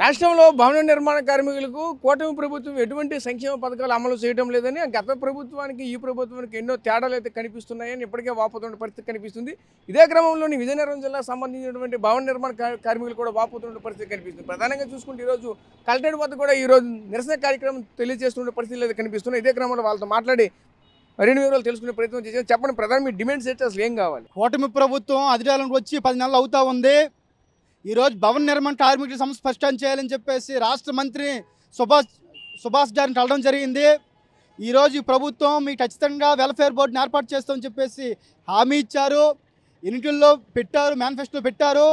రాష్ట్రంలో భవన నిర్మాణ కార్మికులకు కూటమి ప్రభుత్వం ఎటువంటి సంక్షేమ పథకాలు అమలు చేయడం లేదని గత ప్రభుత్వానికి ఈ ప్రభుత్వానికి ఎన్నో తేడాలు అయితే కనిపిస్తున్నాయని ఇప్పటికే వాపోతున్న పరిస్థితి కనిపిస్తుంది. ఇదే క్రమంలోని విజయనగరం జిల్లా సంబంధించినటువంటి భవన నిర్మాణ కార్మికులు కూడా వాపోతున్న పరిస్థితి కనిపిస్తుంది. ప్రధానంగా చూసుకుంటే ఈరోజు కలెక్టరేట్ వద్ద కూడా ఈరోజు నిరసన కార్యక్రమం తెలియజేస్తున్న పరిస్థితులు అయితే కనిపిస్తున్నాయి. ఇదే క్రమంలో వాళ్ళతో మాట్లాడి మరిన్ని వివరాలు తెలుసుకునే ప్రయత్నం చేశారు. చెప్పండి, ప్రధాన మీ డిమాండ్స్ అయితే అసలు ఏం కావాలి? కూటమి ప్రభుత్వం అధికారంలోకి వచ్చి 10 నెలలు అవుతా ఉంది. ఈరోజు భవన నిర్మాణ కార్మికుల సమస్య స్పష్టం చేయాలని చెప్పేసి రాష్ట్ర మంత్రి సుభాష్ గారిని కలవడం జరిగింది. ఈరోజు ప్రభుత్వం మీకు ఖచ్చితంగా వెల్ఫేర్ బోర్డుని ఏర్పాటు చేస్తామని చెప్పేసి హామీ ఇచ్చారు. ఎన్నికల్లో పెట్టారు, మేనిఫెస్టో పెట్టారు.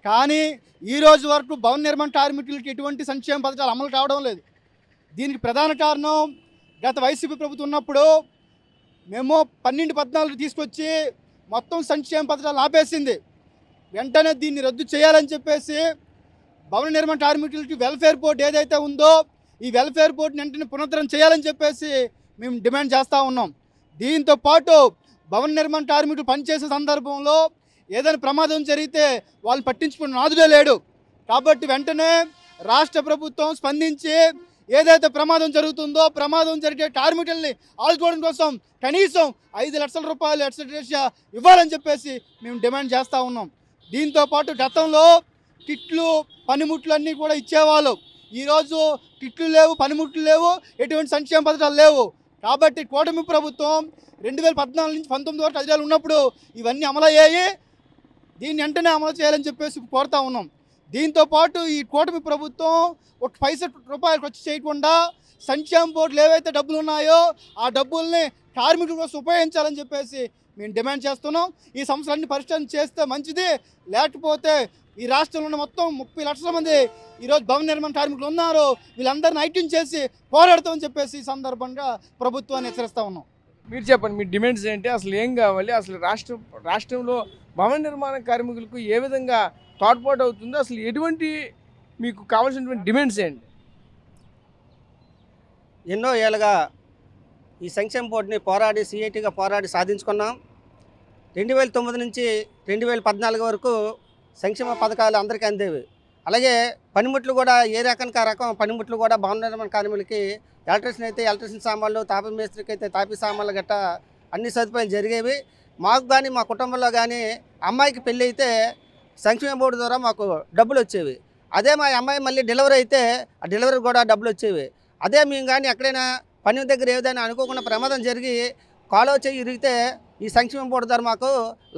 కానీ ఈరోజు వరకు భవన నిర్మాణ కార్మికులకి ఎటువంటి సంక్షేమ పథకాలు అమలు కావడం లేదు. దీనికి ప్రధాన కారణం గత వైసీపీ ప్రభుత్వం ఉన్నప్పుడు మేము 12-14 తీసుకొచ్చి మొత్తం సంక్షేమ పథకాలు ఆపేసింది. వెంటనే దీన్ని రద్దు చేయాలని చెప్పేసి భవన నిర్మాణ కార్మికులకి వెల్ఫేర్ బోర్డు ఏదైతే ఉందో ఈ వెల్ఫేర్ బోర్డుని వెంటనే పునరుద్ధరణ చేయాలని చెప్పేసి మేము డిమాండ్ చేస్తూ ఉన్నాం. దీంతో పాటు భవన నిర్మాణ కార్మికులు పనిచేసే సందర్భంలో ఏదైనా ప్రమాదం జరిగితే వాళ్ళు పట్టించుకున్న నాదుడే లేడు. కాబట్టి వెంటనే రాష్ట్ర ప్రభుత్వం స్పందించి ఏదైతే ప్రమాదం జరుగుతుందో ప్రమాదం జరిగే కార్మికుల్ని ఆదుకోవడం కోసం కనీసం 5 లక్షల రూపాయలు ఎక్స్ట్రా ఇవ్వాలని చెప్పేసి మేము డిమాండ్ చేస్తూ ఉన్నాం. దీంతో పాటు గతంలో కిట్లు పనిముట్లు అన్నీ కూడా ఇచ్చేవాళ్ళు. ఈరోజు కిట్లు లేవు, పనిముట్లు లేవు, ఎటువంటి సంక్షేమ పథకాలు లేవు. కాబట్టి కూటమి ప్రభుత్వం 2014 నుంచి 19 వరకు అధికారులు ఉన్నప్పుడు ఇవన్నీ అమలయ్యాయి. దీన్ని వెంటనే అమలు చేయాలని చెప్పేసి కోరుతా ఉన్నాం. దీంతో పాటు ఈ కూటమి ప్రభుత్వం ఒక పైసా రూపాయలు ఖర్చు చేయకుండా సంక్షేమ బోర్డులు ఏవైతే డబ్బులు ఉన్నాయో ఆ డబ్బుల్ని కార్మికుల కోసం ఉపయోగించాలని చెప్పేసి మేము డిమాండ్ చేస్తున్నాం. ఈ సమస్యలన్నీ పరిష్కారం చేస్తే మంచిది. లేకపోతే ఈ రాష్ట్రంలో ఉన్న మొత్తం 30 లక్షల మంది ఈరోజు భవన నిర్మాణ కార్మికులు ఉన్నారు. వీళ్ళందరినీ ఐక్యం చేసి పోరాడతామని చెప్పేసి ఈ సందర్భంగా ప్రభుత్వాన్ని హెచ్చరిస్తూ ఉన్నాం. మీరు చెప్పండి, మీ డిమాండ్స్ ఏంటి, అసలు ఏం కావాలి, అసలు రాష్ట్రంలో భవన నిర్మాణ కార్మికులకు ఏ విధంగా తోడ్పాటు అవుతుందో అసలు ఎటువంటి మీకు కావాల్సినటువంటి డిమాండ్స్ ఏంటి? ఎన్నో ఏళ్ళుగా ఈ సంక్షేమ బోర్డుని పోరాడి సిఐటిగా పోరాడి సాధించుకున్నాం. 2009 నుంచి 2014 వరకు సంక్షేమ పథకాలు అందరికీ అందేవి. అలాగే పనిముట్లు కూడా ఏ రకానికి ఆ రకం పనిముట్లు కూడా భవన నిర్మాణ కార్మికులకి ఎలక్ట్రీషియన్ అయితే ఎలక్ట్రీషియన్ సామాన్లు, తాపీ మేస్త్రికి అయితే తాపీ సామాన్లు గట్టా అన్ని సదుపాయాలు జరిగేవి. మాకు కానీ మా కుటుంబంలో కానీ అమ్మాయికి పెళ్ళి అయితే సంక్షేమ బోర్డు ద్వారా మాకు డబ్బులు వచ్చేవి. అదే మా అమ్మాయి మళ్ళీ డెలివరీ అయితే ఆ డెలివరీ కూడా డబ్బులు వచ్చేవి. అదే మేము కానీ ఎక్కడైనా పని దగ్గర ఏదైనా అనుకోకుండా ప్రమాదం జరిగి కాలువ చేయి ఇరిగితే ఈ సంక్షేమ బోర్డు ద్వారా మాకు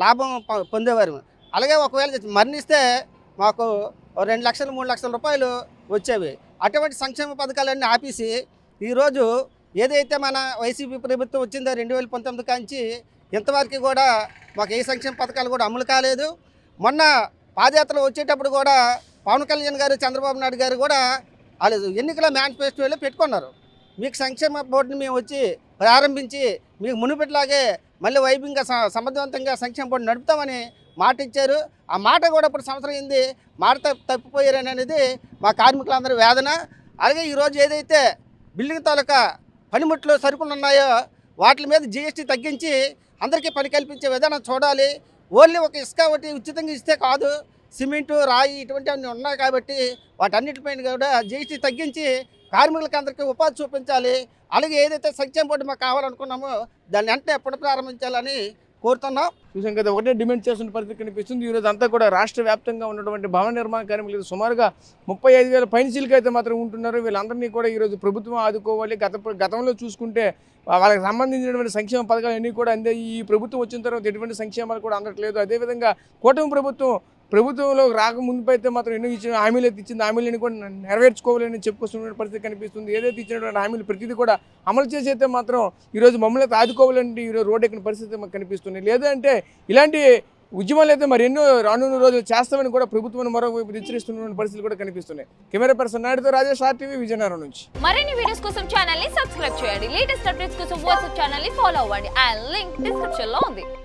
లాభం పొందేవారు. అలాగే ఒకవేళ మరణిస్తే మాకు 2 లక్షలు 3 లక్షల రూపాయలు వచ్చేవి. అటువంటి సంక్షేమ పథకాలన్నీ ఆపేసి ఈరోజు ఏదైతే మన వైసీపీ ప్రభుత్వం వచ్చిందో 2019 కాంచి ఇంతవరకు కూడా మాకు ఏ సంక్షేమ పథకాలు కూడా అమలు కాలేదు. మొన్న పాదయాత్రలు వచ్చేటప్పుడు కూడా పవన్ కళ్యాణ్ గారు, చంద్రబాబు నాయుడు గారు కూడా వాళ్ళు ఎన్నికల మేనిఫెస్టోలో పెట్టుకున్నారు. మీకు సంక్షేమ బోర్డుని మేము వచ్చి ప్రారంభించి మీకు మునుపెట్లాగే మళ్ళీ వైభవంగా సమర్థవంతంగా సంక్షేమ బోర్డు నడుపుతామని మాట ఇచ్చారు. ఆ మాట కూడా ఇప్పుడు సంవత్సరం అయింది, మాట తప్పిపోయారని అనేది మా కార్మికులందరూ వేదన. అలాగే ఈరోజు ఏదైతే బిల్డింగ్ తాలూకా పనిముట్లు సరుకులు ఉన్నాయో వాటి మీద జీఎస్టీ తగ్గించి అందరికీ పని కల్పించే విధానం చూడాలి. ఓన్లీ ఒక ఇసుక ఒకటి ఉచితంగా ఇస్తే కాదు, సిమెంటు, రాయి ఇటువంటివన్నీ ఉన్నాయి కాబట్టి వాటన్నిటిపైన కూడా జీఎస్టీ తగ్గించి కార్మికులకి అందరికీ ఉపాధి చూపించాలి. అలాగే ఏదైతే సంక్షేమ బోర్డు మాకు కావాలనుకున్నామో దాన్ని వెంటనే ఎప్పుడు ప్రారంభించాలని కోరుతున్నాం. చూసాం కదా, ఒకటే డిమాండ్ చేస్తున్న పరిస్థితి కనిపిస్తుంది. ఈరోజు అంతా కూడా రాష్ట్ర వ్యాప్తంగా ఉన్నటువంటి భవన నిర్మాణ కార్మికులు సుమారుగా 35,000 పైనచీలకి అయితే మాత్రం ఉంటున్నారు. వీళ్ళందరినీ కూడా ఈరోజు ప్రభుత్వం ఆదుకోవాలి. గతంలో చూసుకుంటే వాళ్ళకి సంబంధించినటువంటి సంక్షేమ పథకాలు అన్నీ కూడా అందే. ఈ ప్రభుత్వం వచ్చిన తర్వాత ఎటువంటి సంక్షేమాలు కూడా అందట్లేదు. అదేవిధంగా కూటమి ప్రభుత్వంలో రాకముందు అయితే మాత్రం ఎన్నో ఇచ్చిన హామీలు అయితే ఇచ్చింది, హామీలను కూడా నెరవేర్చుకోవాలని చెప్పుకొస్తున్న పరిస్థితి కనిపిస్తుంది. ఏదైతే ఇచ్చినటువంటి హామీలు ప్రతిదీ కూడా అమలు చేసి అయితే మాత్రం ఈరోజు మమ్మల్ని అయితే ఆదుకోవాలంటే ఈరోజు రోడ్డు ఎక్కిన పరిస్థితి మాకు కనిపిస్తుంది. లేదంటే ఇలాంటి ఉద్యమాలు అయితే మరి ఎన్నో రానున్న రోజులు చేస్తామని కూడా ప్రభుత్వాన్ని మరోవైపు హెచ్చరిస్తున్న పరిస్థితులు కూడా కనిపిస్తున్నాయి. కెమెరా పర్సన్ నాయుడుతో రాజేష్, RTV, విజయనగరం నుంచి. మరిన్ని వీడియోస్ కోసం ఛానల్ ని సబ్స్క్రైబ్ చేయండి. లేటెస్ట్ అప్డేట్స్ కోసం వాట్సాప్ ఛానల్ ని ఫాలో అవ్వండి. ఆ లింక్ డిస్క్రిప్షన్ లో ఉంది.